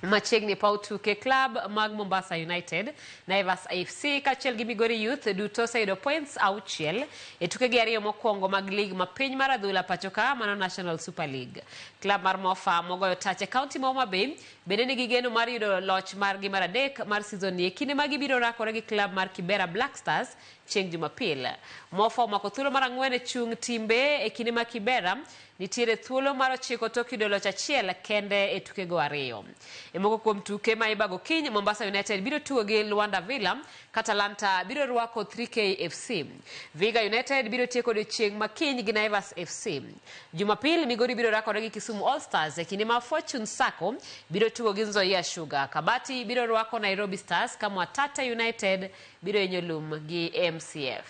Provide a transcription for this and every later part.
Machegni pau Tuke Club mag Mombasa United, Naivas AFC kachiel gi Migori Youth duto oseyudo points auchiel e tuke gi ariyo mokwongo mag lig ma piny mar adhula pachoka mano National Super League. Club mar MOFA mogoyo tach e kaunti ma Homa Bay bende nigi geno mar yudo loch margi mar adek mar season ni e kinde ma gibiro rakore gi club mar Kibra Black Stars chieng' Jumapil. MOFA omako thuolo mar 4 e chung' timbe e kinde ma Kibera nitiere thuolo mar 9 tok yudo loch achiel kende e tuke go ariyo. E moko kuom tuke ma ibago kiny, Mombasa United biro tugo gi Luanda Villa, Catalanta biro rwako 3K FC. Viga United biro tieko odiechieng' ma kiny gi Naivas FC. Jumapil Migori biro rakore gi Kisumu All Stars e kinde ma Fortune Sacco biro tugo gi Nzoia Sugar. Kabati biro rwako Nairobi Stars ka Mwatate United biro enyo lum gi MCF.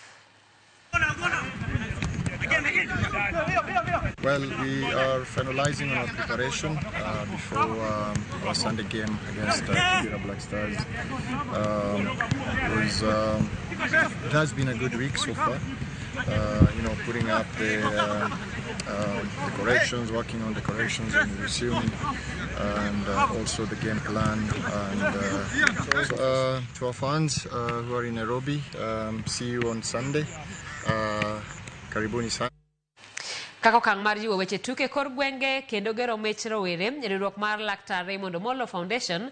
Well, we are finalizing our preparation before our Sunday game against Kibra Black Stars. It has been a good week so far. Putting up the decorations, working on decorations and resuming, and also the game plan. And to our fans who are in Nairobi, see you on Sunday. Karibuni sana. Kako kang mar jiwo weche tuke kor gwenge kendo gero mech rowere riwruok mar Laktar Raymond Omolo Foundation